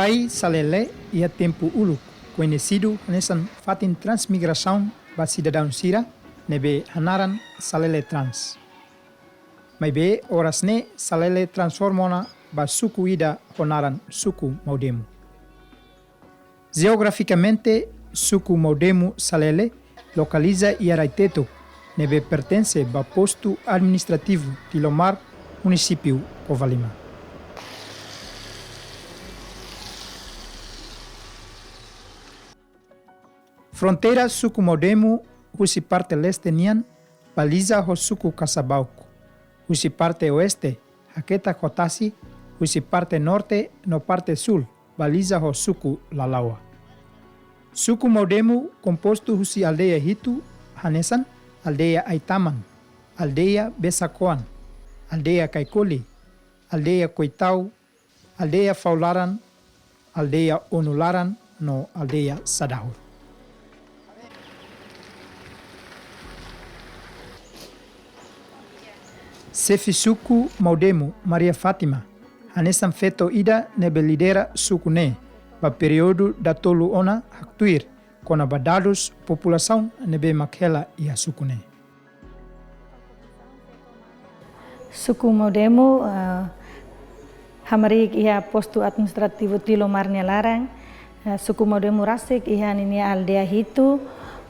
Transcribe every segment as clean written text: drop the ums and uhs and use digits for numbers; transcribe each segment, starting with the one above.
Pai Salele ia tempo ulu, conhecido nessa fatin transmigração ba cidadão Sira, nebe hanaran Salele trans. Mas be horas ne Salele transformona ba suku ida honaran suku Maudemu. Geograficamente, suku Maudemu Salele localiza Iaraiteto, nebe pertence ba posto administrativo de Lomar, município Covalima. Fronteira suku Maudemu, husi parte leste nian, baliza ho suku Casabauco. Husi parte oeste, Haketa Kotasi, husi parte norte no parte sul, baliza ho suku Lalawa. Suku Maudemu composto husi aldeia Hitu, Hanesan, aldeia Aitaman, aldeia Besacoan, aldeia Kaikoli, aldeia Coitau, aldeia Faularan, aldeia Onularan, no aldeia Sadahur. Sefi suku Maudemu Maria Fatima, hanesan feto ida nebe lidera suku ne, ba período da tolu ona haktuir, kona badados população nebe makhela ia suku ne. Suku Maudemu hamarik ia posto administrativo Tilomar Larang, suku Maudemu Rasik ia ninia aldea Hitu,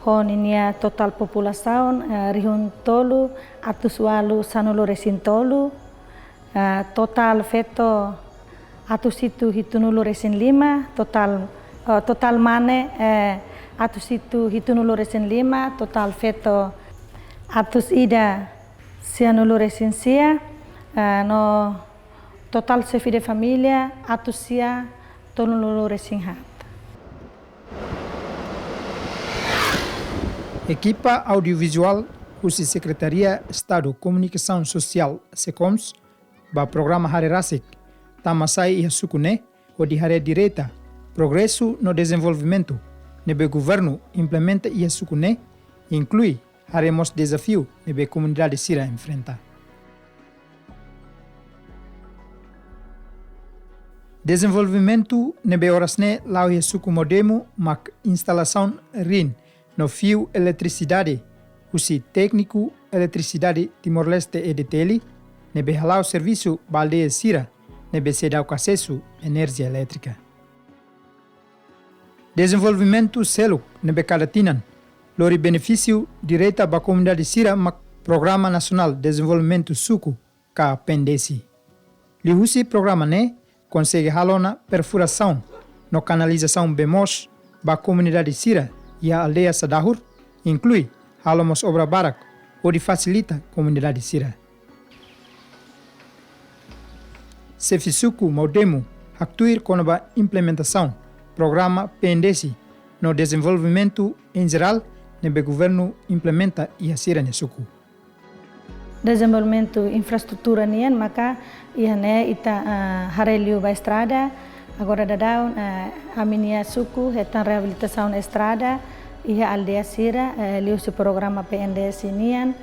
hon inia total população rihun tolu atus walu sanulu resin tolu, total feto atus itu hitunulu resin 5, total mane atus itu hitunulu resin 5, total feto atus ida sianulu resin sia, no total sefi de família atus sia tonulu resin hat. Equipa audiovisual husi Secretaria Estado Comunicação Social SECOMS ba programa Hare Rasik tamasai ia sukune o de Hare Direita Progresso no Desenvolvimento nebe governo implementa ia sukune inclui haremos desafio nebe comunidade Sira enfrenta. Desenvolvimento nebe orasne lau ia suku Maudemu mak instalação RIN no fio eletricidade, husi técnico eletricidade Timor-Leste EDTL, nebe halau serviço baldeia Sira, nebe sedau acesso energia elétrica. Desenvolvimento selo nebe Cadatinan, lori benefício direita ba comunidade Sira mak Programa Nacional Desenvolvimento Suku, ka pendesi. Li husi programa ne, consegue halona perfuração no canalização BEMOS ba comunidade Sira, e a aldeia Sadahur inclui halamos obra barak, onde facilita a comunidade Sira. Sefi suku Maudemu actuir com a implementação programa PNDESI no desenvolvimento em geral, nebe governo implementa e a Sira ne suku. Desenvolvimento infraestrutura nian maka ihane ita hareliu ba estrada. Agora dadau a minha suku hetan reabilitação na estrada ia aldeia Sira liu se programa PNDES nian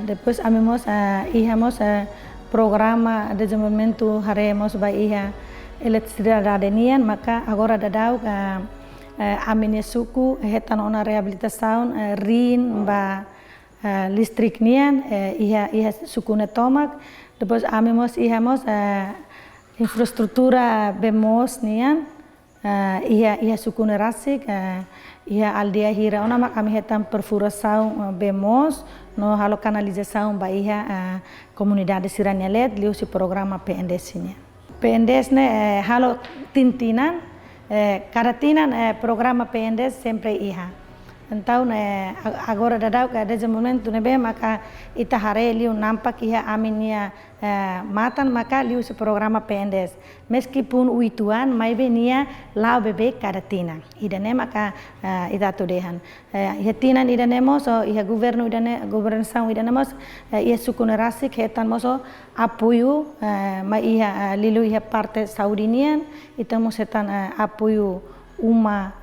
depois amemos ihamos programa desenvolvimento haremos ba ia eletricidade nian maka agora dadau a minha suku hetan ona reabilitação RIN ba listrik nian ia suku ne tomak depois amemos ihamos infraestrutura BEMOS nian ia sukune Rasik ia aldeia Hira ona mak kami hetam perfuração BEMOS no halo canalização ba ia comunidade Siranyalet liu si programa PNDES nian. PNDES ne halo tintinan Cadatinan programa PNDES sempre ia. Então, agora dadau ke desenvolvimento nebe maka ita hare liu nampak ia aminia matan maka liu se programa PNDES. Meskipun uituan mai benia lau bebe Cadatina. Idane maka ita tudehan. Hetinan idane moso ia governo idane governação idane mos ia sukune Rasik hetan moso apoio mai ia lilu ia parte saudinian ita mos hetan apoio uma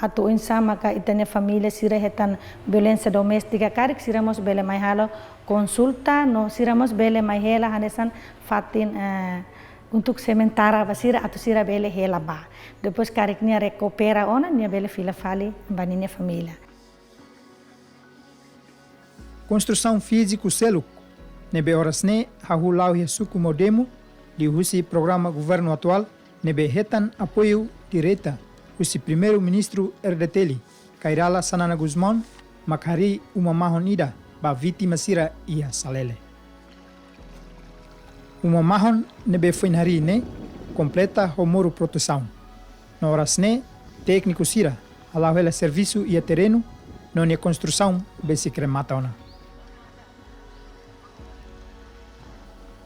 atau insa maka itanya família Sira hetan violência doméstica karik siramos bele mai halo konsulta no siramos bele mai hela hanesan fatin untuk sementara basira atau sira bele hela ba. Depois kariknya recupera ona nia bele fila fali baninha família. Construção físico seluk nebe horas ne hahulau ya suku modemo li husi programa governo atual nebe hetan apoio direta husi primeiro ministro RDTeli Kairala Sanana Guzmán makhari uma mahon ida ba vítima sira ia salele. Uma mahon nebe foi ne completa homoro proteção. Na horas ne técnico sira alau ela serviço ia terreno no ne construção besi cremata ona.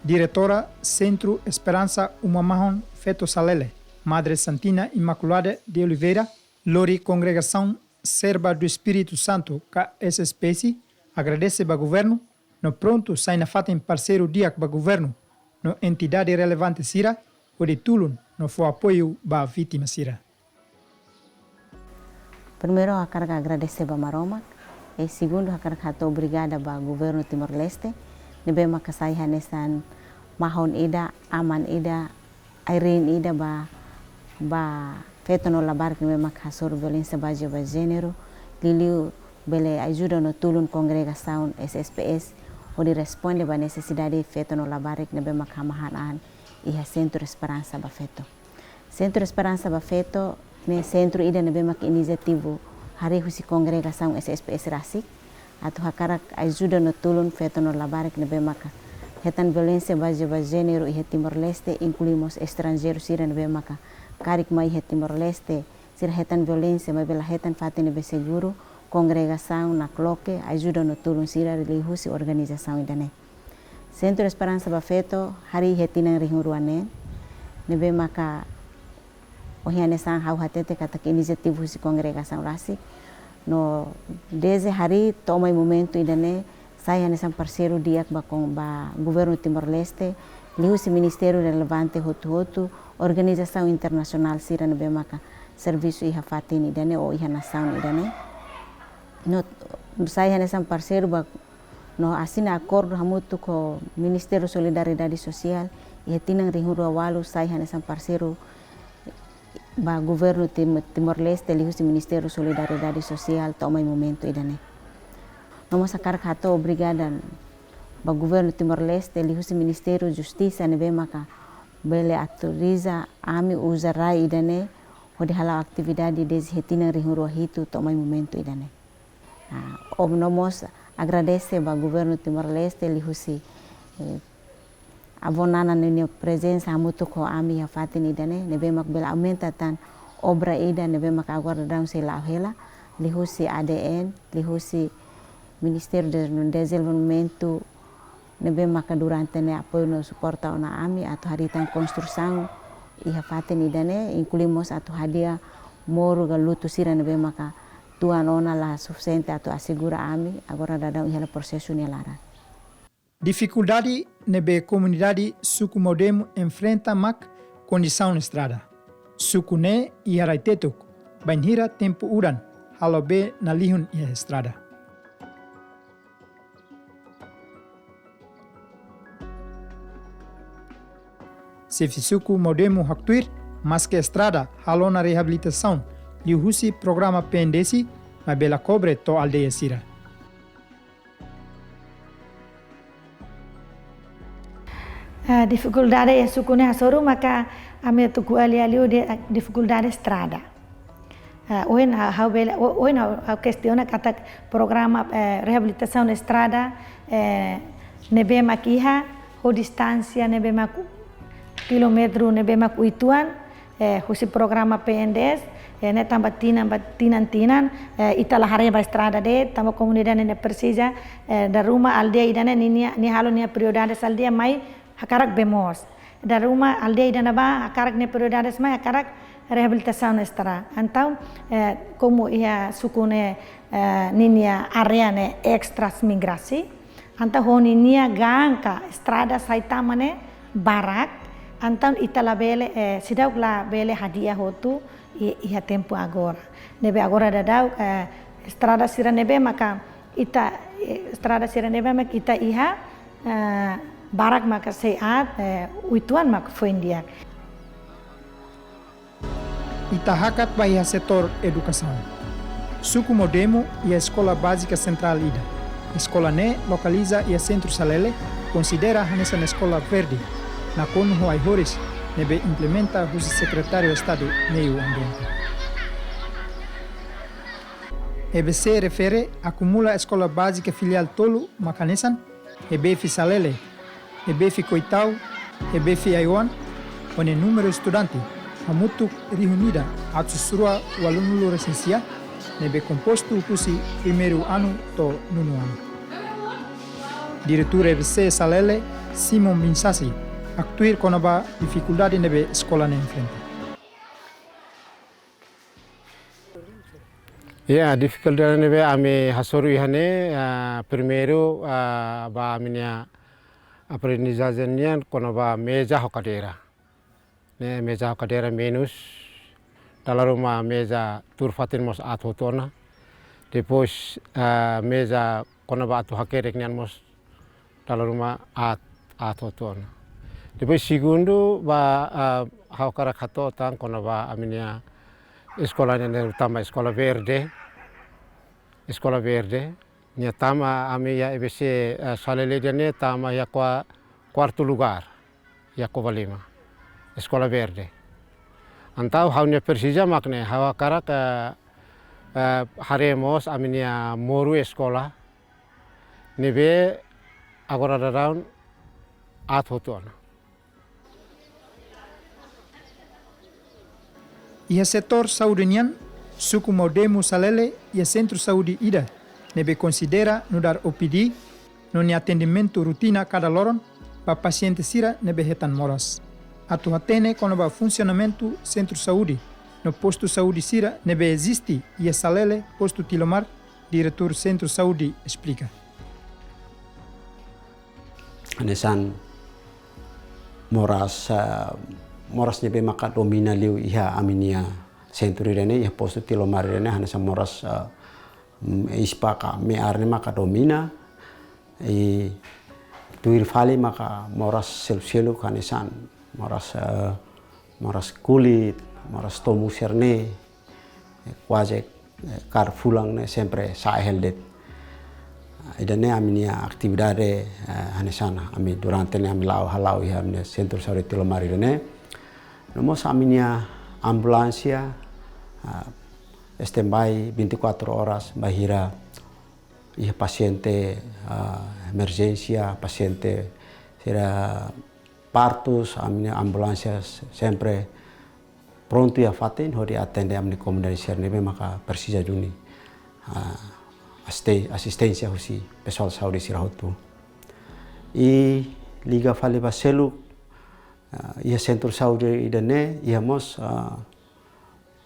Diretora Centro Esperança Umamahon Feto Salele, Madre Santina Imaculada de Oliveira, Lori Congregação Serba do Espírito Santo, que essa espécie, agradece ao governo, no pronto sai na fata em parceiro dia com o governo, no entidade relevante Sira, o de Tulun, no for apoio para a vítima Sira. Primeiro, eu quero agradecer a Maroma, e segundo, eu quero obrigada ao governo Timor-Leste, nebe makasaihan nesan mahon ida aman ida airin ida ba feto no labar nebe makasur violência baja ba gênero liliu bele ajuda no tulun congregação SSPS onde responde ba necessidade feto no labar nebe makamahan iha Centro Esperança ba feto Centro Esperança ba feto ne centro ida nebe mak inisiativo hari husi congregação SSPS rasik atau hakarak ajuda no tulun feto no labarik nebe maka hetan violência baja ba gênero e Timor-Leste incluímos estrangeiros sira nebe maka karik mai Timor-Leste sira hetan violência mai bela hetan fate nebe seguro congregação na cloque ajuda no tulun sira relihusi organização idane Centro Esperança ba feto hari hetinang rihuruane nebe maka ohiane sang hau hatete katak inisiativo si congregação rasik no desde hari tomai momento idane saya nesan parceiro dia ba governo Timor-Leste liu si ministério relevante hotu organização internacional sira nebe maka serviço iha fatin idane o iha nação idane no saya nesan parceiro ba no asina acordo hamutu ko Ministério Solidariedade Social iha tinang rihuru awalu saya nesan parceiro ba governo Timor-Leste lihu si Ministério Solidariedade Social tomai momento idane. Nomo sakar kato obrigada ba governo Timor-Leste lihu si Ministério Justiça nebe maka bele autoriza ami usarai idane hodi hala atividade des hetina rihuru hitu tomai momento idane. Nomos agradece ba governo Timor-Leste lihu si avonana nini presença muito com a minha fatin idane nebe mak bela aumenta tan obra ida nebe mak agora dão se la hela lihusi ADN lihusi Ministério de Desenvolvimento nebe mak durante ne apoio no suporta ona ami atau haritan construção iha fatin idane incluímos atau hadia moro galuto sira nebe mak tuan ona la suficiente atau assegura ami agora dadão iha processo ne lara. Dificuldade nebe comunidade suku modemo enfrenta mak condição na estrada. Suku ne e araitetuk, banhira tempo uran, halobe na lihun e estrada. Se suku modemo haktuir, mas que estrada halo na reabilitação, lihusi programa pendesi, na bela cobre to aldeia sira. Dificuldade é sucune hasoru maka ame tuku ali de dificuldade estrada. Oen a questiona kata programa reabilitação na estrada nebe makiha ho distância nebe mak kilometro nebe mak uituan husi programa PNDS ne tambah tinan itala hare ba estrada de tambah comunidade ne precisa da rumah aldeia idane ni halo ni prioridades aldeia mai hakarak bemos da rumah aldeia idana ba hakarak ne prioridades mai hakarak reabilitação na estrada então como ia sukune ninia area ne extras migrasi então honi nia ganka estrada saitama ne barak então itala bele sidau la bele hadiah hotu ia tempo agora nebe agora dadau estrada sira nebe maka ita estrada sira nebe maka ita iha barak maka sehat, uituan maka fuendiak. Itahakat bahia setor educação. Suku Modemo e a Escola Básica Central Ida. Escola ne localiza e a Centro Salele considera nessa escola verde. Na Konu Horis nebe implementa o secretário de Estado Meio Ambiente. EBC refere acumula a Escola Básica Filial Tolu Macanesan, EBF Salele, EBF Coitau, EBF Aiwan, onde número de estudantes Hamutuk reunida a sussurua o aluno recensia nebe composto kusi primeiro ano to nono ano. Diretor EBC Salele, Simon Binsassi, actuir com a dificuldade nebe escola na frente. Ya, dificuldade nebe ame hasoru ihane primeiro ba aminia aprendizagem com ba mesa hokadera. Ne mesa hokadera menos dalam rumah mesa turfatin mos atotona. Depois mesa com ba atu hakerek nian mos dalam rumah atotona. Depois segundo ba haukara kato tang com ba aminia escola utama escola verde. Escola verde, nia tama ame ya EBC Salele ne tama ya quarto lugar, ya Covalima, escola verde. Antau haunya persija makne hawa karak haremos aminia moru escola, nebe agora daun athotuana. E o setor saudinian Suku Modemo Salele e Centro Saúde Ida nebe considera no dar OPD no atendimento rotina cada loron para paciente sira nebe hetan moras. Atu hatene com o funcionamento Centro Saúde no posto saúde sira nebe existe e a Salele posto Tilomar, diretor Centro Saúde explica. Anesan moras nebe maka domina liu iha aminia Centro rene ya posto Tilomar rene hanesa moras ispaka me arne maka domina tuir fali maka moras selu hanesan moras kulit moras tomu serne quase kar fulang ne sempre saheldet idane aminia atividade hanesana ami durante ne ami halau ya amne Centro Saúde Tilomar rene nomos aminia ambulancia standby 24 horas bahira ia paciente emergencia paciente será partos aminia ambulancia sempre pronto ya fatin hodi atende amni komunidade nebe maka persija juni asistencia husi pessoal saúde sirahotu e liga fale baselu ia Centro Saúde idane ia mos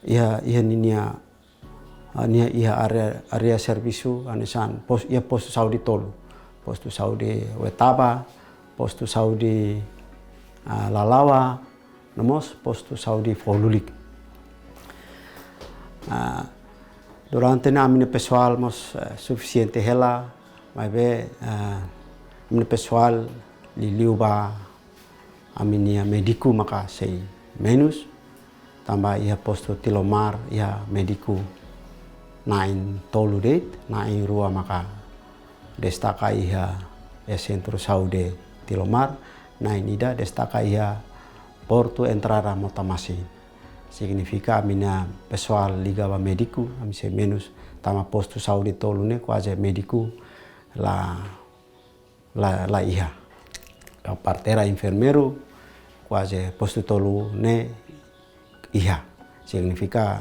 ia ninia ia area servisu anesan posto saúde tolu posto saúde Wetaba posto saúde Lalawa nomos posto saúde Folulik durante na amine pessoal mos suficiente hela mas be amine pessoal liliuba aminia mediku maka sei menos tambah ia posto Tilomar ia mediku nain tolu det nain rua maka destaka ia Centro Saúde Tilomar nain ida destaka ia porto entrada Motamasi significa amina pessoal ligava mediku amise menos tama posto saúde tolu ne quase mediku la ia partera enfermeiro quase posto tolu ne iha significa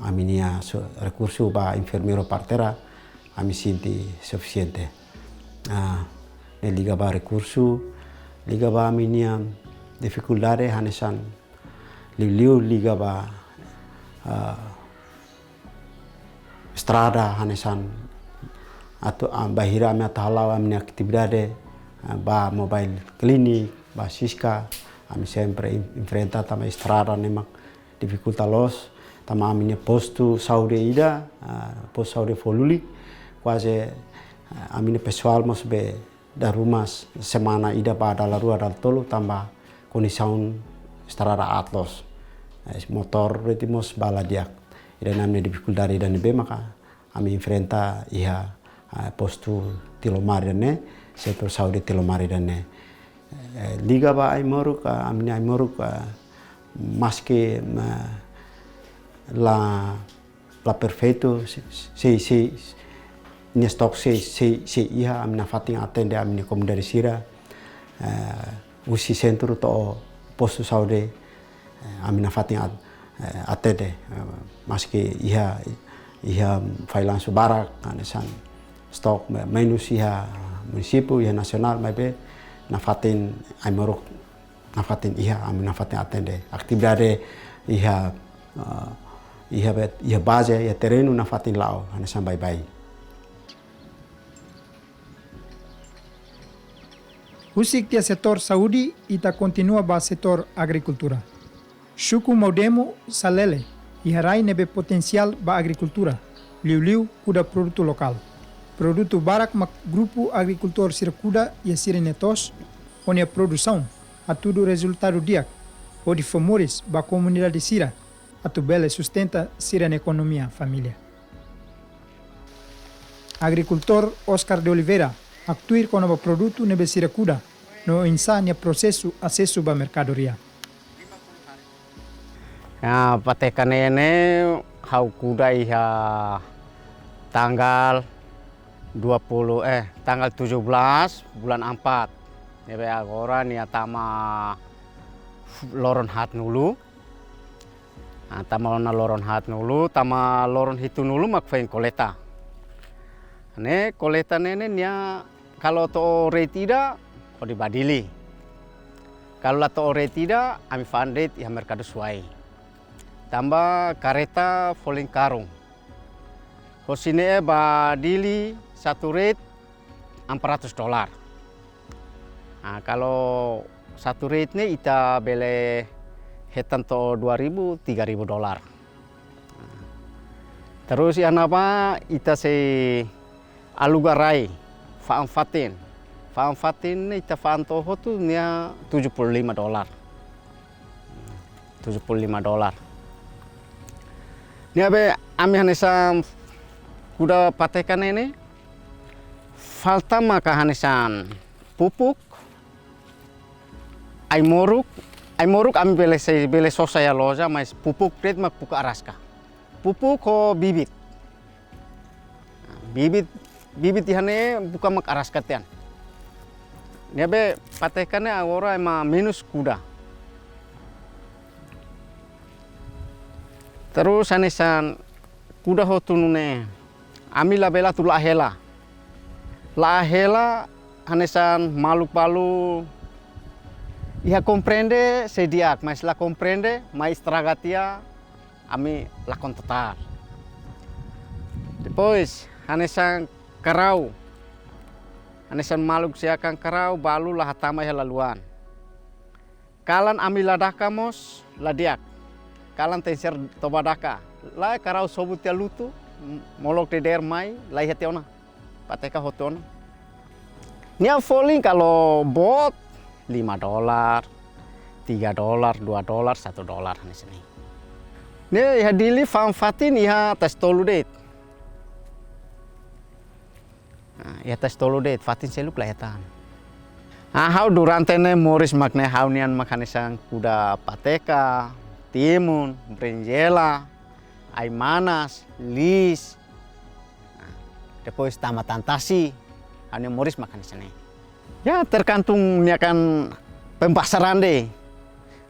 aminia recurso ba enfermeiro partera ami sinti suficiente ne liga ba recurso liga ba aminia dificuldade hanesan liu liga ba estrada hanesan atau bahira ami atahalau ami atividade ba mobile clinic ba siska ami sempre enfrenta tama estrada nemak dificultalos tama ami posto saúde ida posto saúde Foluli quase ami pessoal mos be da rumah semana ida pada lalu ada tolu tambah kondisiun setarara atlos motor retimos bala diak ida namne dificuldade ida nebe maka ami enfrenta iha postu tilomari ne sempre saudi tilomari ne liga ba ai moruk amni ai moruk maske la perfeito se nia stok se iha amna fating atende amni komdari sira usi sentru to postu saudi amna fating atende maske iha failan subarak anesan stok minus iha munisipu iha nasional mabe nafatin ai moruk nafatin iha am nafatin atende aktividade iha base iha terreno nafatin lao anesan bai. Usik tia setor saúde ita continua ba setor agricultura. Suku Maudemo salele iharai nebe potensial ba agricultura. Liu kuda produto lokal. Produto barak mak grupo agricultor sirkuda e sirenetos onde a produção a tudo resultado diak o de famores ba comunidade sira a tu bele sustenta sira na economia família. Agricultor Oscar de Oliveira actuir com o produto nebe sirakuda no insania processo acesso ba mercadoria. Ya patekan ini hau kuda iha tanggal 17 bulan 4 nebe agora nia tama loron hat nulu tama loron hat nulu tama loron hitu nulu mak fain koleta ne koleta nene nia kalau to ore tidak o dibadili kalau to ore tidak ami fandet iha merkado suai tambah kareta foling karung hosine badili satu rate $400. Nah, kalau satu rate nya ita bele hetan to $2.000-3.000. Terus ya napa ita se alugarai faam fatin ita faam toho tu nya $75. $75. Nia be ami hanesan kuda patekan ini falta maka hanesan pupuk ai moruk ami bele sosaya loja mas pupuk red mak pupuk araska pupuk ko bibit ihane buka mak araska tian nia be patekannya agora ema minus kuda terus hanesan kuda hotunune ami labela tu lahela hanesan maluk balu iha comprende sediak mas la comprende mais tragatia ami la contatar depois hanesan karau hanesan maluk siakan karau balu lah hatama iha laluan kalan ami ladakamos ladiak kalan tenser tobadaka la karau sobutia lutu molok de der mai lai hationa pateka hoton nia falling kalau bot $5 $3 $2 $1 di sini nih ya dili fam fatin ya tes toludet ya tes toludet fatin seluk lahatan hau durante ne moris makne hau nian makanisang kuda pateka timun brinjela aimanas lis depois tama tantasi hanya moris makan di sini ya tergantung kan pemasaran deh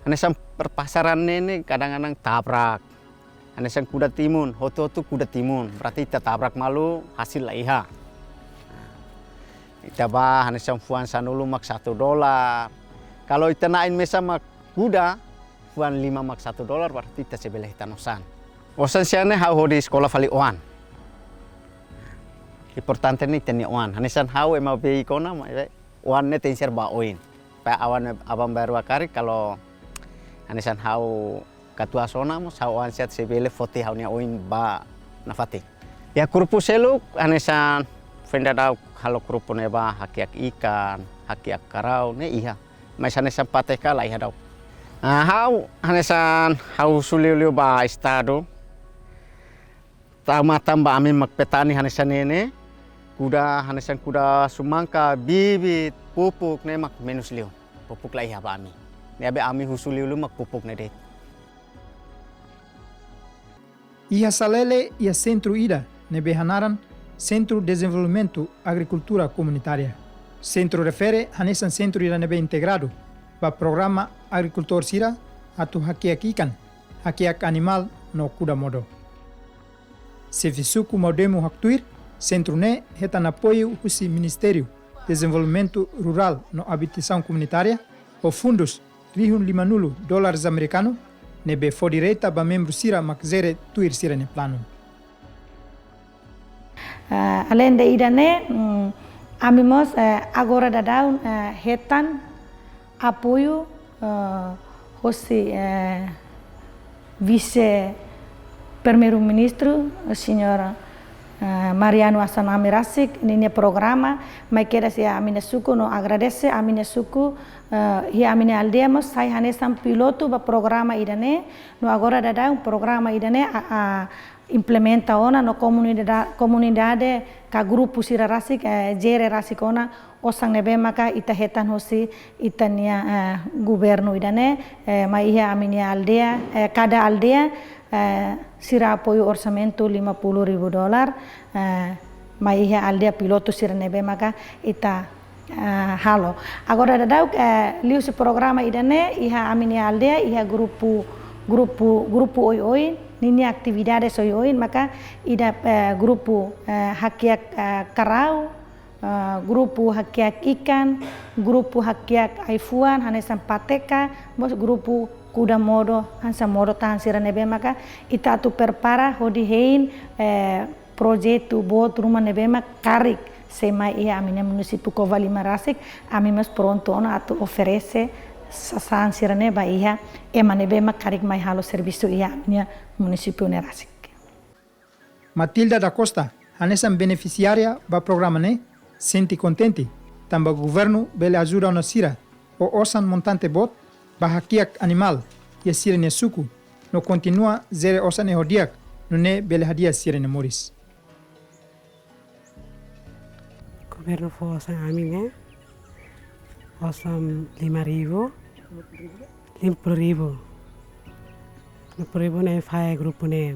hanesan perpasaran ini kadang-kadang tabrak hanesan kuda timun hotu kuda timun berarti kita tabrak malu hasil lah iha kita bah hanesan fuan sanulu mak $1 kalau kita nain mesa mak kuda fuan 5 mak $1 berarti kita sebelah tanosan osan siane hau di sekolah fali oan importante ni teni oan hanesan hau ema be ikona oan ne tenser ba oin pa awan abang baru akari kalau hanesan hau katua sona mo hau oan siat sebele fote hau nia oin ba nafate ya kurpu seluk hanesan vendada halo grupo neba hakiak ikan, hakiak karau ne iha. Maisane sampateka lah iha dau. Hau hanesan hau suliu ba estado. Tamba amin makpetani hanesan ini. Kuda hanesan kuda sumangka bibit pupuk ne mak menus liu. Pupuk lah iha ba ami. Ne abe ami husuliu mak pupuk ne det. Iha salele ia centro ida nebe hanaran Centro de Desenvolvimento Agricultura Comunitária. Centro refere hanesan centro ida nebe integrado ba programa agricultor sira atu hakiak ikan, hakiak animal no kuda modo. Serviço modemo haktuir centro ne hetan apoio husi Ministério de Desenvolvimento Rural no Habitação Comunitária o fundos $50 americano nebe for direita ba membro sira makzere tuir sira ne plano. Além de idane, amimos agora dadau hetan apoio hosi vice primeiro-ministro, o senhor Mariano Assanami Rasik, nini programa, mas quero se a minha suku no agradece a minha suku e a minha aldeia, mas sai hanesan piloto ba programa idane, no agora dadau programa idane a implementa ona no comunidade ka grupo sira Rasik jere Rasik ona osang nebe maka ita hetan hosi itania governo idane maiha aminia aldeia cada aldeia sira apoio orçamento $50,000 maiha aldeia piloto sira nebe maka ita halo agora dadau liu se programa idane iha aminia aldeia iha grupo oi nini atividades oi maka ida grupo hakiak karau, grupo hakiak ikan, grupo hakiak aifuan hanesan pateka, bos grupo kuda modo hansa modo tahan sira nebe maka ita tu perpara hodi hein projeto bot rumah nebe maka karik sema ia amine município Covalima Rasik amimas pronto ona atu oferece sasan sirane ba iha emane be makarik mai halo serviço iha minha município Rasik. Matilda da Costa, hanesan beneficiária ba programa ne, senti contente, tamba governo bele ajuda ona sira, o osan montante bot, ba hakiak animal, ia sira ne suku, no continua zere osan e hodiak, no ne bele hadia sira ne moris. Governo fo osan amine, osan 5.000, 50.000. 50.000 ne fai grupo ne.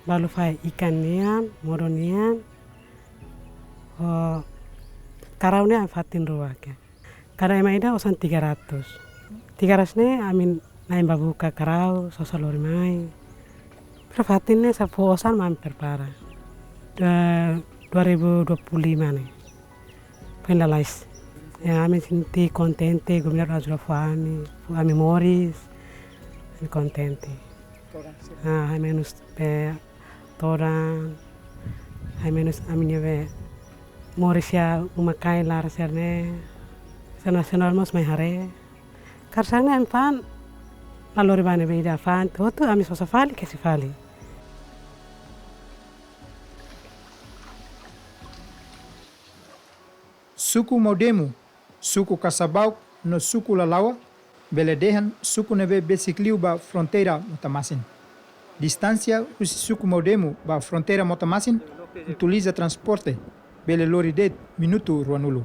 Balu fai ikan nian, moro nian, karau ne fatin ruake. Kada ema ida osan 300. 300 ne amin naim babuka karau, sosalori mai. Pero fatin ne sa fo osan mam perpara. 2025 ne. Pendalais. Ya amin sinti contente, gubernador ajuda fami moris, contente. Hai menos toran, hai menos aminya ve moris ya umakai lar serne, sa nasional mas mai hare. Karsana empan malori bane be ida fan, toto ami sosa fali ke si fali. Suku Modemu, suku Kasabau no suku Lalawa, beledehan suku nebe besikliu ba fronteira Motamasin. Distância o suku Modemu ba fronteira Motamasin utiliza transporte bele loridet minuto ruanulu.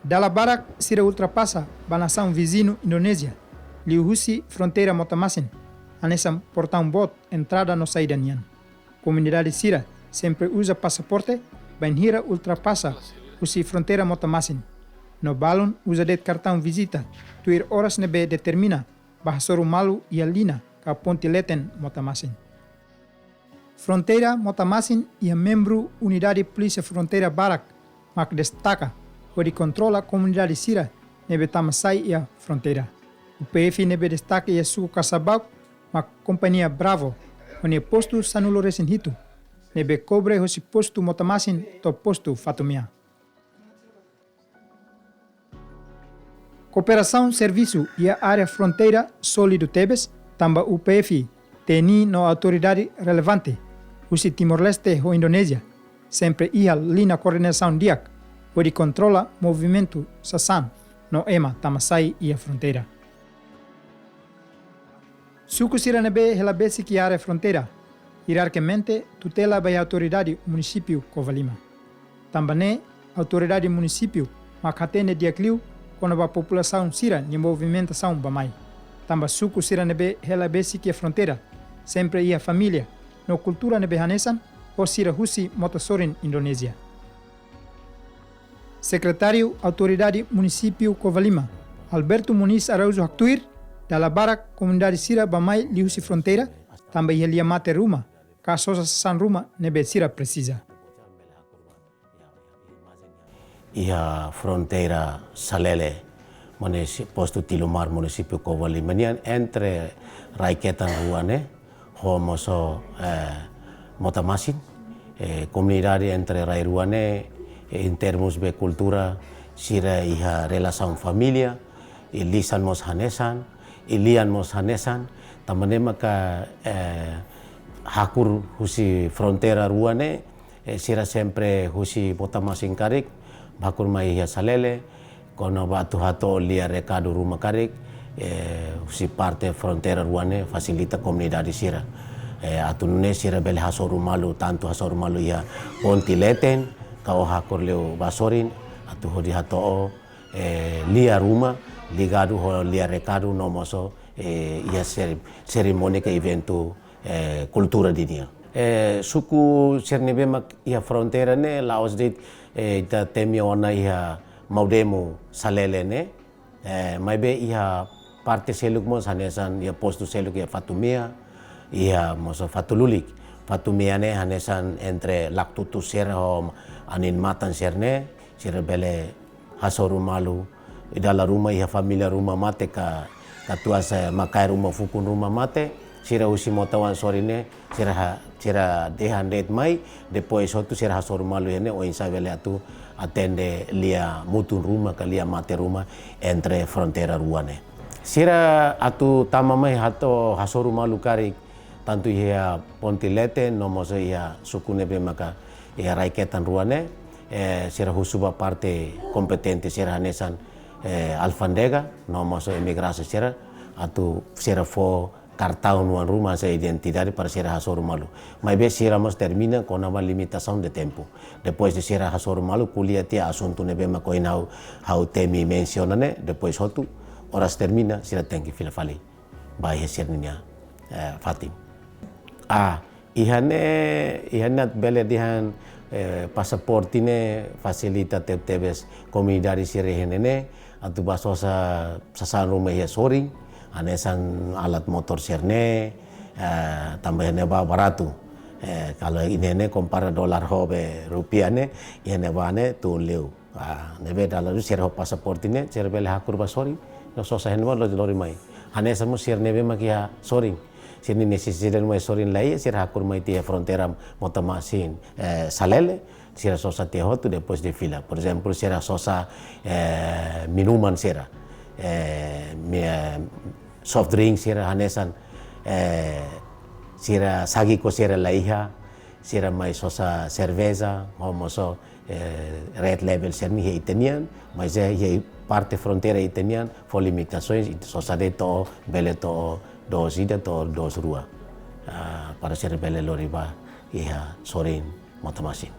Dala Barak sira ultrapassa ba nação vizinho Indonésia, liuhusi fronteira Motamasin, anesan portão bot entrada no saída nian. Comunidade sira sempre usa passaporte, banhira ultrapassa usi fronteira Motamasin. No balon usa det cartão visita, tuir horas nebe determina bahasoro malu e alina ka ponte leten Motamasin. Fronteira Motamasin e membro unidade polícia fronteira Barak mak destaca onde controla a comunidade sira nebe tamasai e a fronteira. O PF nebe destaca e a suku Kasabau mak companhia Bravo onde posto sanulo resinhito nebe cobre hosi posto Motamasin to posto Fatumia. Cooperação, serviço e a área fronteira sólido Tebes, tamba UPF, teni no autoridade relevante, husi Timor-Leste ho Indonesia, sempre ia lina coordenação diak, onde controla movimento sasan, no ema tamasai ia fronteira. Suku Siranebe helabesi que área fronteira, hierarquicamente tutela by autoridade município Covalima. Também autoridade município makatene diakliu quando a população sira em movimentação bamai. Tamba suku Siranebe helabesi que fronteira, sempre ia família, no cultura nebehanesan ou sira husi motasorin Indonésia. Secretário Autoridade Município Covalima, Alberto Muniz Araújo Actuir, da Barak Comunidade Sira Bamai Lihusi Fronteira, também ele mate Ruma, caso San Ruma nebe Sira precisa. Ia fronteira Salele, posto Tilumar Município Covalima, entre Raiketan Ruane, Homoso Motamasin, comunidade entre Rai Ruane, em termos de cultura, sira iha relação família, ilisan mos hanesan, ilian mos hanesan, tamane maka hakur husi frontera ruane, sira sempre husi Motamasin karik, bakur mai iha Salele, kono batu hato lia recado rumah karik, husi parte frontera ruane facilita comunidade sira. Atunune sira bele hasoru malu, tanto hasoru malu iha Pontileten, kau hakor leu basorin atu hodi hato lia rumah ligado ho lia recado no moso ia cerimoni ke eventu kultura dinia suku Sernebe mak ia frontera ne laos dit ita temia ona ia maudemo Salele ne mai be ia parte seluk mo hanesan ia postu seluk ia Fatumia ia moso Fatululik Fatumia ne hanesan entre laktutu serho anin matan serne sira bele hasoru malu idala rumah iha familia rumah mate ka tuasa makai rumah fukun rumah mate sira usi motawan sorine sira dehan det mai depois hotu sira hasoru malu ene o insa bele atu atende lia mutun rumah ka lia mate rumah entre frontera ruane sira atu tamamai hato hasoru malu karik tantu ia Pontilete nomo ia sukune be maka ia Raiketan ruane sira husuba parte kompetente sira hanesan alfandega nomo imigrasi sira atu sira fo cartão nuan rumah sa identidade para sira hasoru malu mai be sira mas termina com uma limitação de tempo depois de sira hasoru malu kuliah tia asunto nebe makoinau hau temi mencionane depois hotu horas termina sira tenki fila fali bai sirninya Fatim ihane bele dihan pasaportine facilita tebes comunidade sirehene atu basosa sasan rumah ya soring anesan alat motor serne tambahnya baratu kalau ini compara dolar hobe rupiah ne ihane bane tu leu nebe dalam sirho pasaportine sirbele hakur basori no sosa henwa lo lori mai anesan mo sirnebe makia soring sini necessidade mai sorin lai sir hakur mai tia frontera Motamasin Salele sira sosa tia hotu depois de fila por exemplo sira sosa minuman sira soft drink sira hanesan sira sagi ko sira laiha sira mai sosa cerveza homoso red label serni he itenian mas he parte frontera itenian for limitações sosa de to bele to dos ida to dos rua para ser bele loriba iha sorin Motamasin.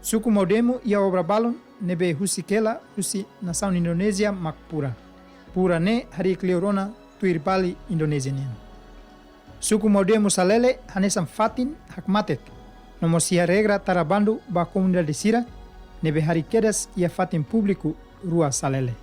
Suku Modemo ia obra balon nebe husi kela husi nação Indonésia makpura. Pura ne hari kleurona tuirpali Indonesianian. Suku Modemo Salele hanesan fatin hakmatek. Nomosia regra tarabandu ba comunidade sira nebe hari kedas ia fatin público rua Salele.